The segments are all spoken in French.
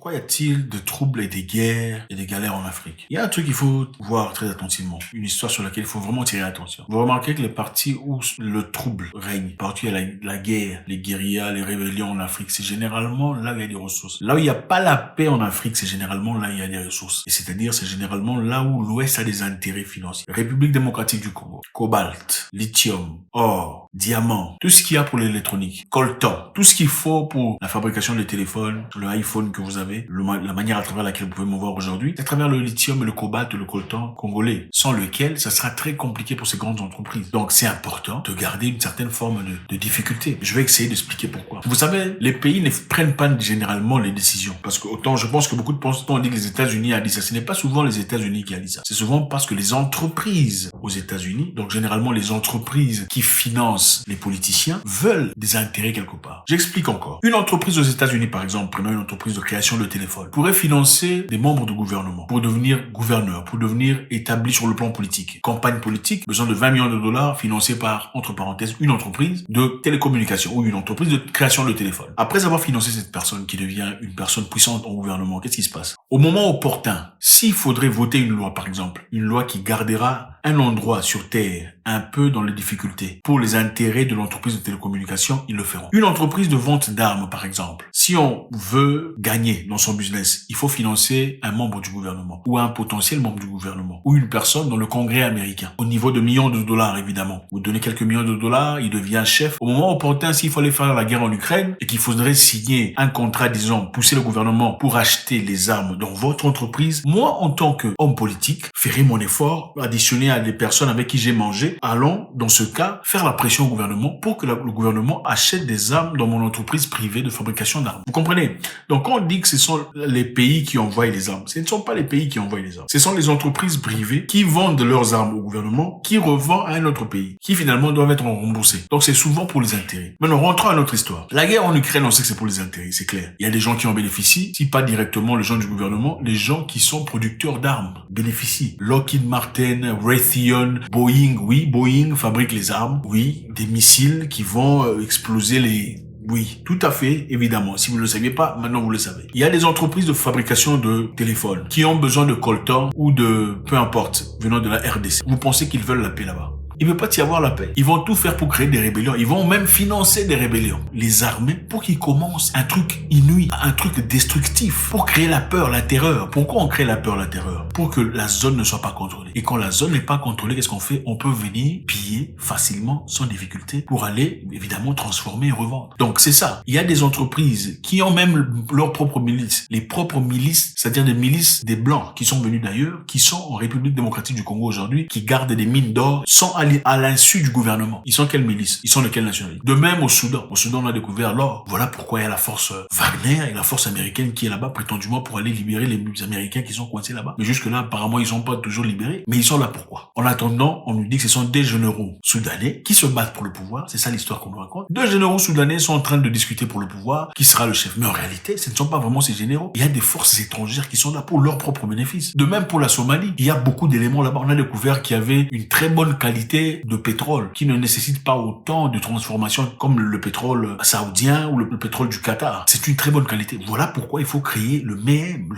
Pourquoi y a-t-il de troubles et des guerres et des galères en Afrique? Il y a un truc qu'il faut voir très attentivement, une histoire sur laquelle il faut vraiment tirer attention. Vous remarquez que les parties où le trouble règne, partout où il y a la guerre, les guérillas, les rébellions en Afrique, c'est généralement là où il y a des ressources. Là où il n'y a pas la paix en Afrique, c'est généralement là où il y a des ressources. Et c'est-à-dire, c'est généralement là où l'Ouest a des intérêts financiers. République démocratique du Congo, cobalt, lithium, or, diamant, tout ce qu'il y a pour l'électronique, coltan, tout ce qu'il faut pour la fabrication des téléphones, le iPhone que vous avez, la manière à travers laquelle vous pouvez me voir aujourd'hui, c'est à travers le lithium et le cobalt et le coltan congolais, sans lequel ça sera très compliqué pour ces grandes entreprises. Donc c'est important de garder une certaine forme de difficulté. Je vais essayer d'expliquer pourquoi. Vous savez, les pays ne prennent pas généralement les décisions. Parce que autant je pense que beaucoup de personnes ont dit que les États-Unis a dit ça. Ce n'est pas souvent les États-Unis qui a dit ça. C'est souvent parce que les entreprises aux États-Unis, donc généralement les entreprises qui financent les politiciens, veulent des intérêts quelque part. J'explique encore. Une entreprise aux États-Unis, par exemple, prenons une entreprise de création de téléphone, pourrait financer des membres du gouvernement pour devenir gouverneur, pour devenir établi sur le plan politique. Campagne politique, besoin de 20 millions de dollars financés par, entre parenthèses, une entreprise de télécommunication ou une entreprise de création de téléphone. Après avoir financé cette personne qui devient une personne puissante au gouvernement, qu'est-ce qui se passe? Au moment opportun, s'il faudrait voter une loi, par exemple, une loi qui gardera un endroit sur Terre un peu dans les difficultés pour les intérêts de l'entreprise de télécommunication, ils le feront. Une entreprise de vente d'armes, par exemple, si on veut gagner dans son business, il faut financer un membre du gouvernement ou un potentiel membre du gouvernement ou une personne dans le Congrès américain au niveau de millions de dollars, évidemment. Vous donnez quelques millions de dollars, il devient chef. Au moment opportun, s'il fallait faire la guerre en Ukraine et qu'il faudrait signer un contrat, disons, pousser le gouvernement pour acheter les armes dans votre entreprise, moi, en tant qu'homme politique, ferai mon effort, additionné à des personnes avec qui j'ai mangé, allons, dans ce cas, faire la pression au gouvernement pour que le gouvernement achète des armes dans mon entreprise privée de fabrication d'armes. Vous comprenez? Donc, quand on dit que ce sont les pays qui envoient les armes, ce ne sont pas les pays qui envoient les armes. Ce sont les entreprises privées qui vendent leurs armes au gouvernement, qui revendent à un autre pays, qui finalement doivent être remboursés. Donc, c'est souvent pour les intérêts. Maintenant, rentrons à notre histoire. La guerre en Ukraine, on sait que c'est pour les intérêts, c'est clair. Il y a des gens qui en bénéficient, si pas directement les gens du gouvernement, les gens qui sont producteurs d'armes bénéficient. Lockheed Martin, Raytheon, Boeing, oui, Boeing fabrique les armes, oui, des missiles qui vont exploser les... Oui, tout à fait, évidemment. Si vous ne le saviez pas, maintenant vous le savez. Il y a des entreprises de fabrication de téléphones qui ont besoin de coltan ou de, peu importe, venant de la RDC. Vous pensez qu'ils veulent la paix là-bas? Il ne peut pas y avoir la paix. Ils vont tout faire pour créer des rébellions. Ils vont même financer des rébellions. Les armer pour qu'ils commencent un truc inouï, un truc destructif, pour créer la peur, la terreur. Pourquoi on crée la peur, la terreur? Pour que la zone ne soit pas contrôlée. Et quand la zone n'est pas contrôlée, qu'est-ce qu'on fait? On peut venir piller facilement, sans difficulté, pour aller, évidemment, transformer et revendre. Donc, c'est ça. Il y a des entreprises qui ont même leurs propres milices. Les propres milices, c'est-à-dire des milices des Blancs qui sont venus d'ailleurs, qui sont en République démocratique du Congo aujourd'hui, qui gardent des mines d'or sans aller à l'insu du gouvernement. Ils sont quelle milice? Ils sont de quelle nationalité? De même au Soudan. Au Soudan, on a découvert l'or. Voilà pourquoi il y a la force Wagner et la force américaine qui est là-bas, prétendument pour aller libérer les Américains qui sont coincés là-bas. Mais jusque-là, apparemment, ils sont pas toujours libérés. Mais ils sont là pourquoi? En attendant, on nous dit que ce sont des généraux soudanais qui se battent pour le pouvoir. C'est ça l'histoire qu'on nous raconte. Deux généraux soudanais sont en train de discuter pour le pouvoir. Qui sera le chef? Mais en réalité, ce ne sont pas vraiment ces généraux. Il y a des forces étrangères qui sont là pour leur propre bénéfice. De même pour la Somalie. Il y a beaucoup d'éléments là-bas. On a découvert qu'il y avait une très bonne qualité de pétrole qui ne nécessite pas autant de transformation comme le pétrole saoudien ou le pétrole du Qatar. C'est une très bonne qualité. Voilà pourquoi il faut créer le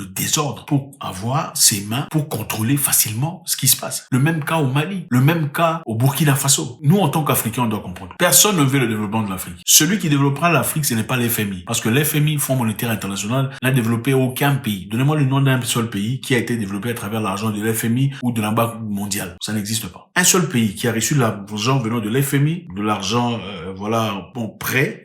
désordre pour avoir ses mains pour contrôler facilement ce qui se passe. Le même cas au Mali, le même cas au Burkina Faso. Nous, en tant qu'Africains, on doit comprendre. Personne ne veut le développement de l'Afrique. Celui qui développera l'Afrique, ce n'est pas l'FMI. Parce que l'FMI, Fonds monétaire international, n'a développé aucun pays. Donnez-moi le nom d'un seul pays qui a été développé à travers l'argent de l'FMI ou de la Banque mondiale. Ça n'existe pas. Un seul pays qui a reçu l'argent venant de l'FMI, de l'argent,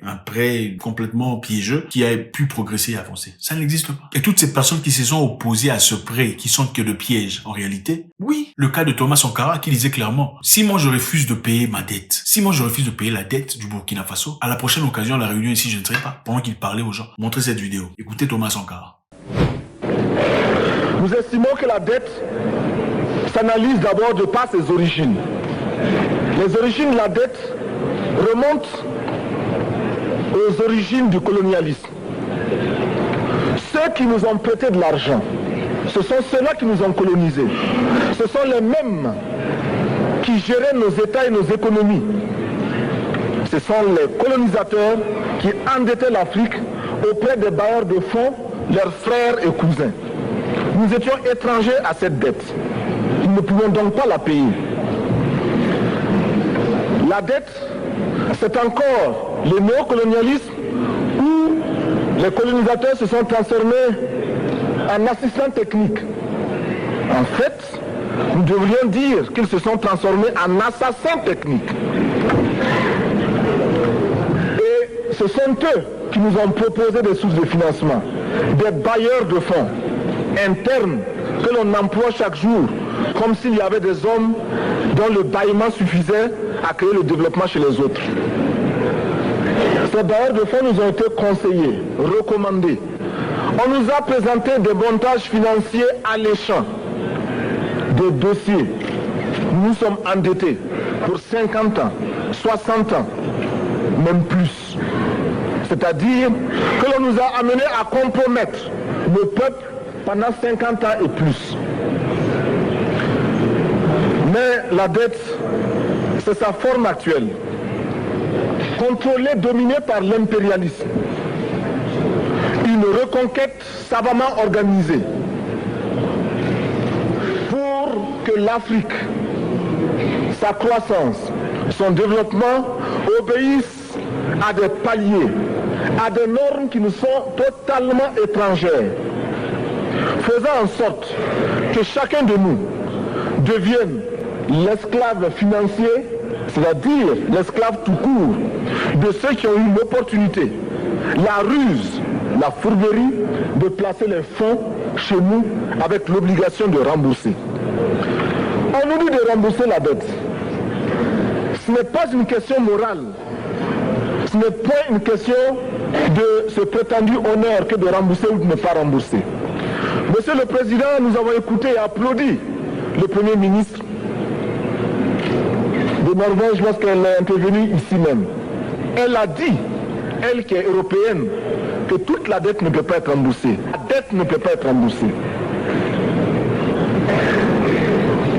un prêt complètement piégeux, qui a pu progresser et avancer. Ça n'existe pas. Et toutes ces personnes qui se sont opposées à ce prêt, qui sont que de pièges, en réalité, oui, le cas de Thomas Sankara qui disait clairement, si moi je refuse de payer ma dette, si moi je refuse de payer la dette du Burkina Faso, à la prochaine occasion, à la réunion ici, je ne serai pas, pendant qu'il parlait aux gens. Montrez cette vidéo. Écoutez Thomas Sankara. Nous estimons que la dette s'analyse d'abord de par ses origines. Les origines de la dette remontent aux origines du colonialisme. Ceux qui nous ont prêté de l'argent, ce sont ceux-là qui nous ont colonisés. Ce sont les mêmes qui géraient nos États et nos économies. Ce sont les colonisateurs qui endettaient l'Afrique auprès des bailleurs de fonds leurs frères et cousins. Nous étions étrangers à cette dette. Nous ne pouvions donc pas la payer. La dette, c'est encore le néocolonialisme où les colonisateurs se sont transformés en assistants techniques. En fait, nous devrions dire qu'ils se sont transformés en assassins techniques. Et ce sont eux qui nous ont proposé des sources de financement, des bailleurs de fonds internes que l'on emploie chaque jour, comme s'il y avait des hommes dont le bâillement suffisait à créer le développement chez les autres. Ces bailleurs de fonds nous ont été conseillés, recommandés. On nous a présenté des montages financiers alléchants, des dossiers. Nous sommes endettés pour 50 ans, 60 ans, même plus. C'est-à-dire que l'on nous a amenés à compromettre le peuple pendant 50 ans et plus. Mais la dette, c'est sa forme actuelle. Contrôlée, dominée par l'impérialisme. Une reconquête savamment organisée pour que l'Afrique, sa croissance, son développement obéissent à des paliers, à des normes qui nous sont totalement étrangères, faisant en sorte que chacun de nous devienne l'esclave financier, c'est-à-dire l'esclave tout court, de ceux qui ont eu l'opportunité, la ruse, la fourberie de placer les fonds chez nous avec l'obligation de rembourser. On nous dit de rembourser la dette. Ce n'est pas une question morale. Ce n'est pas une question de ce prétendu honneur que de rembourser ou de ne pas rembourser. Monsieur le Président, nous avons écouté et applaudi le Premier ministre de Norvège lorsqu'elle est intervenue ici même. Elle a dit, elle qui est européenne, que toute la dette ne peut pas être remboursée. La dette ne peut pas être remboursée.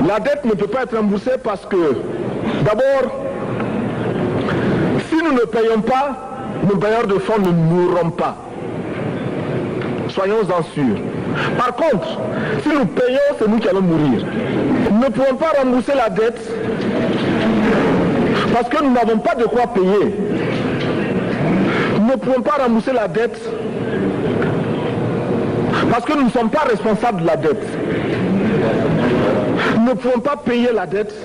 La dette ne peut pas être remboursée parce que, d'abord, si nous ne payons pas, nos bailleurs de fonds ne mourront pas. Soyons-en sûrs. Par contre, si nous payons, c'est nous qui allons mourir. Nous ne pouvons pas rembourser la dette parce que nous n'avons pas de quoi payer. Nous ne pouvons pas rembourser la dette parce que nous ne sommes pas responsables de la dette. Nous ne pouvons pas payer la dette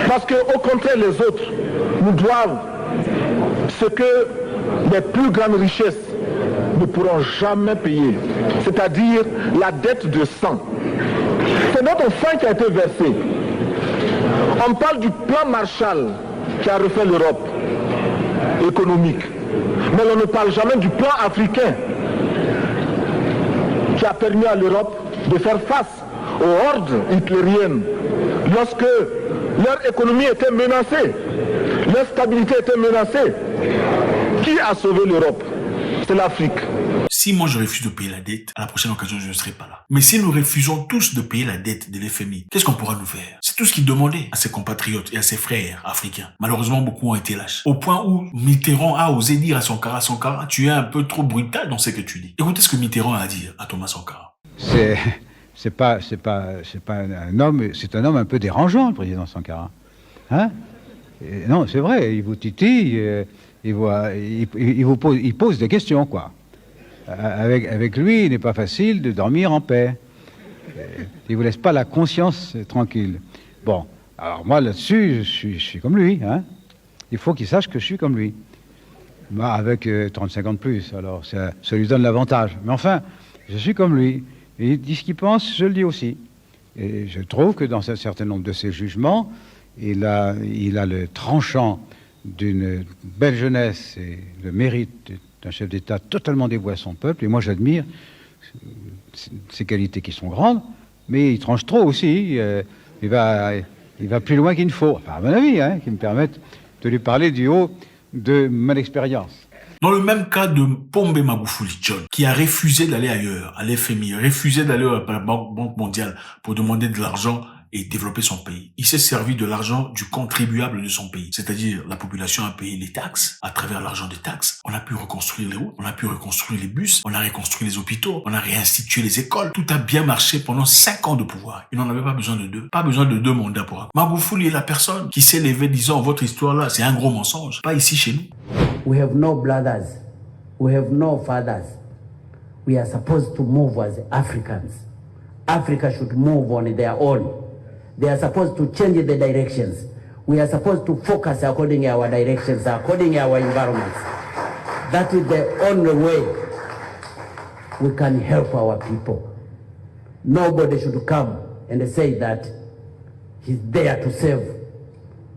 parce qu'au contraire, les autres nous doivent ce que les plus grandes richesses ne pourront jamais payer, c'est-à-dire la dette de sang. C'est notre sang qui a été versé. On parle du plan Marshall qui a refait l'Europe économique, mais on ne parle jamais du plan africain qui a permis à l'Europe de faire face aux hordes hitlériennes lorsque leur économie était menacée, leur stabilité était menacée. Qui a sauvé l'Europe? C'est l'Afrique. Si moi je refuse de payer la dette, à la prochaine occasion je ne serai pas là. Mais si nous refusons tous de payer la dette de l'FMI, qu'est-ce qu'on pourra nous faire? C'est tout ce qu'il demandait à ses compatriotes et à ses frères africains. Malheureusement, beaucoup ont été lâches. Au point où Mitterrand a osé dire à Sankara, Sankara, tu es un peu trop brutal dans ce que tu dis. Écoutez ce que Mitterrand a dit à Thomas Sankara. C'est pas un homme, c'est un homme un peu dérangeant, le président Sankara. Hein? Et non, c'est vrai, il vous titille, il pose des questions, quoi. Avec lui, il n'est pas facile de dormir en paix. Il vous laisse pas la conscience tranquille. Bon, alors moi là-dessus, je suis comme lui. Hein. Il faut qu'il sache que je suis comme lui. Moi, avec 35 ans de plus, alors ça lui donne l'avantage. Mais enfin, je suis comme lui. Et il dit ce qu'il pense, je le dis aussi. Et je trouve que dans un certain nombre de ses jugements, il a le tranchant d'une belle jeunesse et le mérite d'un chef d'État totalement dévoué à son peuple. Et moi, j'admire ses qualités qui sont grandes, mais il tranche trop aussi. Il va plus loin qu'il ne faut, enfin, à mon avis, hein, qui me permettent de lui parler du haut de mon expérience. Dans le même cas de Pombe Magufuli John, qui a refusé d'aller ailleurs, à l'FMI, refusé d'aller à la Banque mondiale pour demander de l'argent et développer son pays. Il s'est servi de l'argent du contribuable de son pays. C'est-à-dire, la population a payé les taxes. À travers l'argent des taxes, on a pu reconstruire les routes, on a pu reconstruire les bus, on a reconstruit les hôpitaux, on a réinstitué les écoles. Tout a bien marché pendant 5 ans de pouvoir. Il n'en avait pas besoin de 2. Pas besoin de 2 mandats pour un. Magufuli est la personne qui s'est levée disant, votre histoire là, c'est un gros mensonge. Pas ici chez nous. We have no brothers. We have no fathers. We are supposed to move as Africans. Africa should move on their own. They are supposed to change the directions. We are supposed to focus according to our directions, according to our environments. That is the only way we can help our people. Nobody should come and say that he's there to solve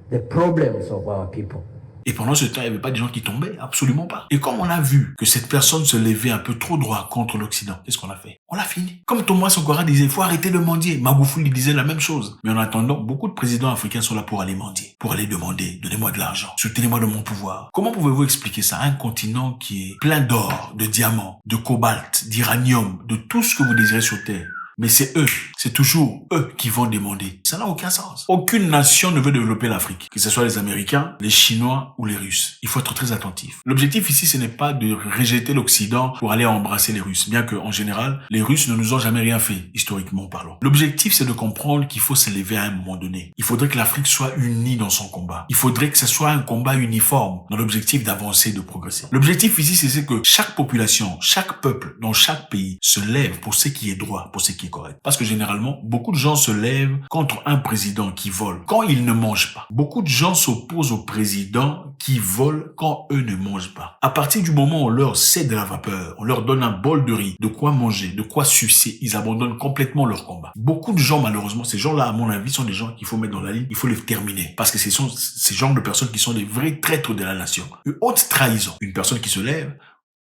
the problems of our people. Et pendant ce temps, il n'y avait pas des gens qui tombaient, absolument pas. Et comme on a vu que cette personne se levait un peu trop droit contre l'Occident, qu'est-ce qu'on a fait? On l'a fini. Comme Thomas Sankara disait, il faut arrêter de mendier. Magufuli disait la même chose. Mais en attendant, beaucoup de présidents africains sont là pour aller mendier, pour aller demander, donnez-moi de l'argent, soutenez-moi de mon pouvoir. Comment pouvez-vous expliquer ça? Un continent qui est plein d'or, de diamants, de cobalt, d'uranium, de tout ce que vous désirez sur Terre. Mais c'est eux, c'est toujours eux qui vont demander. Ça n'a aucun sens. Aucune nation ne veut développer l'Afrique, que ce soit les Américains, les Chinois ou les Russes. Il faut être très attentif. L'objectif ici, ce n'est pas de rejeter l'Occident pour aller embrasser les Russes, bien que en général, les Russes ne nous ont jamais rien fait, historiquement parlant. L'objectif, c'est de comprendre qu'il faut s'élever à un moment donné. Il faudrait que l'Afrique soit unie dans son combat. Il faudrait que ce soit un combat uniforme dans l'objectif d'avancer, de progresser. L'objectif ici, c'est que chaque population, chaque peuple, dans chaque pays, se lève pour ce qui est droit, pour ce qui est correct. Parce que généralement, beaucoup de gens se lèvent contre un président qui vole quand il ne mange pas. Beaucoup de gens s'opposent au président qui vole quand eux ne mangent pas. À partir du moment où on leur cède de la vapeur, on leur donne un bol de riz, de quoi manger, de quoi sucer, ils abandonnent complètement leur combat. Beaucoup de gens, malheureusement, ces gens-là, à mon avis, sont des gens qu'il faut mettre dans la ligne, il faut les terminer. Parce que ce sont ces genres de personnes qui sont des vrais traîtres de la nation. Une haute trahison. Une personne qui se lève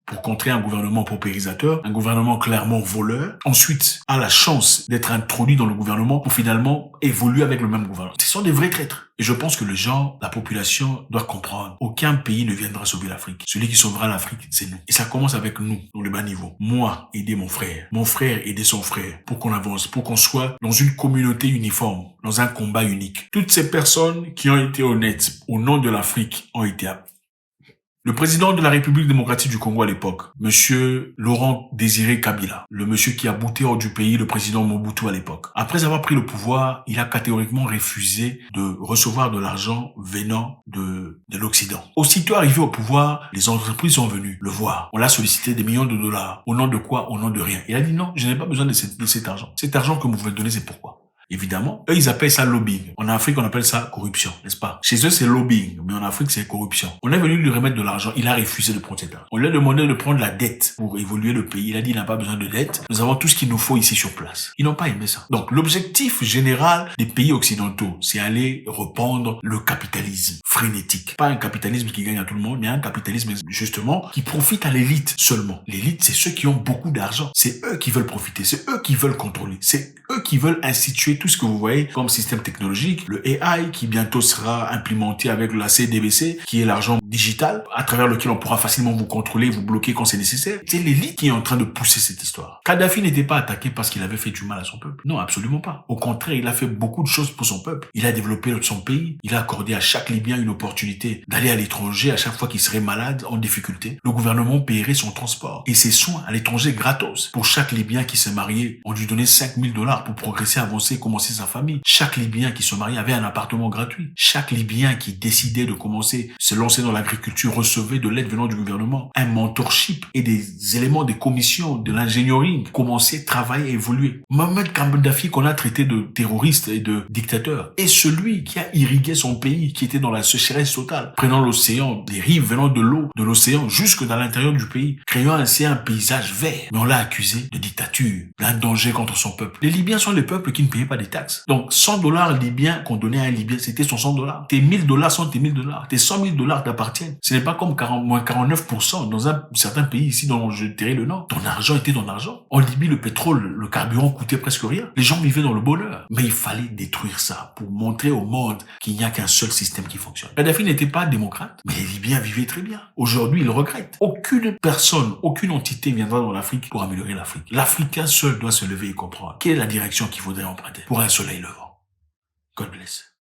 pour contrer un gouvernement paupérisateur, un gouvernement clairement voleur, ensuite a la chance d'être introduit dans le gouvernement pour finalement évoluer avec le même gouvernement. Ce sont des vrais traîtres. Et je pense que les gens, la population doit comprendre. Aucun pays ne viendra sauver l'Afrique. Celui qui sauvera l'Afrique, c'est nous. Et ça commence avec nous, dans le bas niveau. Moi, aider mon frère aider son frère, pour qu'on avance, pour qu'on soit dans une communauté uniforme, dans un combat unique. Toutes ces personnes qui ont été honnêtes au nom de l'Afrique ont été le président de la République démocratique du Congo à l'époque, monsieur Laurent Désiré Kabila, le monsieur qui a bouté hors du pays le président Mobutu à l'époque. Après avoir pris le pouvoir, il a catégoriquement refusé de recevoir de l'argent venant de l'Occident. Aussitôt arrivé au pouvoir, les entreprises sont venues le voir. On l'a sollicité des millions de dollars. Au nom de quoi? Au nom de rien. Il a dit non, je n'ai pas besoin de cet argent. Cet argent que vous pouvez donner, c'est pourquoi? Évidemment, eux, ils appellent ça lobbying. En Afrique, on appelle ça corruption, n'est-ce pas? Chez eux, c'est lobbying, mais en Afrique, c'est corruption. On est venu lui remettre de l'argent, il a refusé de prendre cet argent. On lui a demandé de prendre la dette pour évoluer le pays. Il a dit, il n'a pas besoin de dette. Nous avons tout ce qu'il nous faut ici sur place. Ils n'ont pas aimé ça. Donc, l'objectif général des pays occidentaux, c'est aller répandre le capitalisme frénétique. Pas un capitalisme qui gagne à tout le monde, mais un capitalisme, justement, qui profite à l'élite seulement. L'élite, c'est ceux qui ont beaucoup d'argent. C'est eux qui veulent profiter. C'est eux qui veulent contrôler. C'est eux qui veulent instituer tout ce que vous voyez comme système technologique, le AI qui bientôt sera implémenté avec la CDBC, qui est l'argent digital, à travers lequel on pourra facilement vous contrôler, vous bloquer quand c'est nécessaire. C'est l'élite qui est en train de pousser cette histoire. Kadhafi n'était pas attaqué parce qu'il avait fait du mal à son peuple. Non, absolument pas. Au contraire, il a fait beaucoup de choses pour son peuple. Il a développé son pays. Il a accordé à chaque Libyen une opportunité d'aller à l'étranger à chaque fois qu'il serait malade, en difficulté. Le gouvernement paierait son transport et ses soins à l'étranger gratos. Pour chaque Libyen qui s'est marié, on lui donnait 5 000 $ pour progresser, avancer, commencer sa famille. Chaque Libyen qui se mariait avait un appartement gratuit. Chaque Libyen qui décidait de commencer, se lancer dans l'agriculture, recevait de l'aide venant du gouvernement, un mentorship et des éléments des commissions, de l'ingénierie, commençait, travailler, évoluer. Mohamed Kadhafi, qu'on a traité de terroriste et de dictateur, est celui qui a irrigué son pays, qui était dans la sécheresse totale, prenant l'océan, des rives venant de l'eau, de l'océan, jusque dans l'intérieur du pays, créant ainsi un paysage vert. Mais on l'a accusé de dictature, d'un danger contre son peuple. Les Libyens sont les peuples qui ne payaient pas des taxes. Donc, 100 $ libyens qu'on donnait à un Libyen, c'était son 100 $. Tes 1000 $ sont tes 1000 $. Tes 100 000 $ t'appartiennent. Ce n'est pas comme moins 49% dans un certain pays ici dont je tairai le nom. Ton argent était ton argent. En Libye, le pétrole, le carburant coûtait presque rien. Les gens vivaient dans le bonheur. Mais il fallait détruire ça pour montrer au monde qu'il n'y a qu'un seul système qui fonctionne. Kadhafi n'était pas démocrate, mais les Libyens vivaient très bien. Aujourd'hui, il regrette. Aucune personne, aucune entité viendra dans l'Afrique pour améliorer l'Afrique. L'Africain seul doit se lever et comprendre quelle est la direction qu'il faudrait emprunter pour un soleil levant. God bless.